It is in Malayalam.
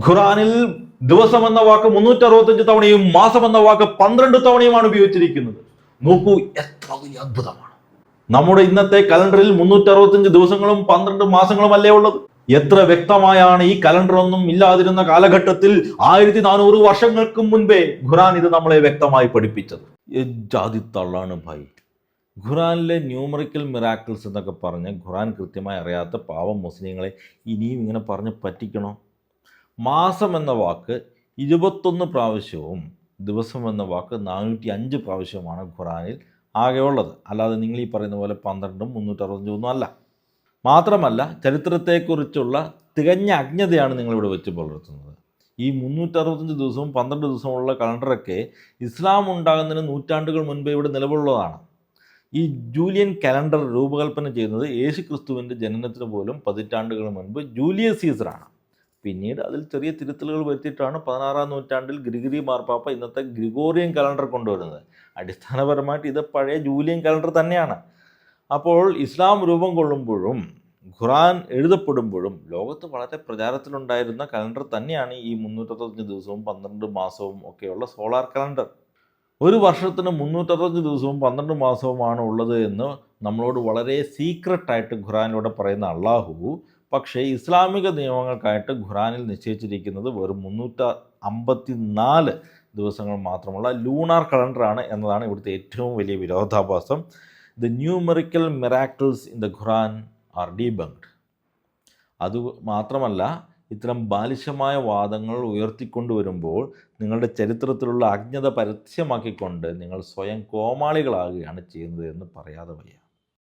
ഖുറാനിൽ ദിവസം എന്ന വാക്ക് 365 തവണയും മാസം എന്ന വാക്ക് 12 തവണയുമാണ് ഉപയോഗിച്ചിരിക്കുന്നത്. നോക്കൂ, എത്ര വലിയ അത്ഭുതമാണ്. നമ്മുടെ ഇന്നത്തെ കലണ്ടറിൽ 365 ദിവസങ്ങളും 12 മാസങ്ങളും അല്ലേ ഉള്ളത്. എത്ര വ്യക്തമായാണ് ഈ കലണ്ടർ ഒന്നും ഇല്ലാതിരുന്ന കാലഘട്ടത്തിൽ 1400 വർഷങ്ങൾക്ക് മുൻപേ ഖുറാൻ ഇത് നമ്മളെ വ്യക്തമായി പഠിപ്പിച്ചത്. ജാതി തള്ളാണ് ഭായി. ഖുറാനിലെ ന്യൂമറിക്കൽ മിറാക്കിൾസ് എന്നൊക്കെ പറഞ്ഞ് ഖുറാൻ കൃത്യമായി അറിയാത്ത പാവം മുസ്ലിങ്ങളെ ഇനിയും ഇങ്ങനെ പറഞ്ഞ് പറ്റിക്കണോ? മാസം എന്ന വാക്ക് 21 പ്രാവശ്യവും ദിവസം എന്ന വാക്ക് 405 പ്രാവശ്യവുമാണ് ഖുറാനിൽ ആകെ ഉള്ളത്. അല്ലാതെ നിങ്ങൾ ഈ പറയുന്ന പോലെ 12ഉം 365 ഒന്നും അല്ല. മാത്രമല്ല, ചരിത്രത്തെക്കുറിച്ചുള്ള തികഞ്ഞ അജ്ഞതയാണ് നിങ്ങളിവിടെ വെച്ച് പുലർത്തുന്നത്. ഈ 365 ദിവസവും 12 ദിവസമുള്ള കലണ്ടറൊക്കെ ഇസ്ലാം ഉണ്ടാകുന്നതിന് നൂറ്റാണ്ടുകൾ മുൻപേ ഇവിടെ നിലവിലുള്ളതാണ്. ഈ ജൂലിയൻ കലണ്ടർ രൂപകൽപ്പന ചെയ്യുന്നത് യേശു ക്രിസ്തുവിൻ്റെ ജനനത്തിന് പോലും പതിറ്റാണ്ടുകൾ മുൻപ് ജൂലിയസ് സീസറാണ്. പിന്നീട് അതിൽ ചെറിയ തിരുത്തലുകൾ വരുത്തിയിട്ടാണ് 16-ാം നൂറ്റാണ്ടിൽ ഗ്രിഗറി മാർപ്പാപ്പ ഇന്നത്തെ ഗ്രിഗോറിയൻ കലണ്ടർ കൊണ്ടുവരുന്നത്. അടിസ്ഥാനപരമായിട്ട് ഇത് പഴയ ജൂലിയൻ കലണ്ടർ തന്നെയാണ്. അപ്പോൾ ഇസ്ലാം രൂപം കൊള്ളുമ്പോഴും ഖുറാൻ എഴുതപ്പെടുമ്പോഴും ലോകത്ത് വളരെ പ്രചാരത്തിലുണ്ടായിരുന്ന കലണ്ടർ തന്നെയാണ് ഈ 365 ദിവസവും 12 മാസവും ഒക്കെയുള്ള സോളാർ കലണ്ടർ. ഒരു വർഷത്തിന് 365 ദിവസവും 12 മാസവുമാണ് ഉള്ളത് എന്ന് നമ്മളോട് വളരെ സീക്രട്ടായിട്ട് ഖുറാനിലൂടെ പറയുന്ന അള്ളാഹു, പക്ഷേ ഇസ്ലാമിക നിയമങ്ങൾക്കായിട്ട് ഖുറാനിൽ നിശ്ചയിച്ചിരിക്കുന്നത് വെറും 354 ദിവസങ്ങൾ മാത്രമുള്ള ലൂണാർ കലണ്ടറാണ് എന്നതാണ് ഇവിടുത്തെ ഏറ്റവും വലിയ വിരോധാഭാസം. The numerical miracles in the Quran are debunked. അതുമാത്രമല്ല, ഇത്തരം ബാലിശമായ വാദങ്ങൾ ഉയർത്തിക്കൊണ്ടുവരുമ്പോൾ നിങ്ങളുടെ ചരിത്രത്തിലുള്ള അജ്ഞത പരസ്യമാക്കിക്കൊണ്ട് നിങ്ങൾ സ്വയം കോമാളികളാകുകയാണ് ചെയ്യുന്നത് എന്ന് പറയാതെ വയ്യ.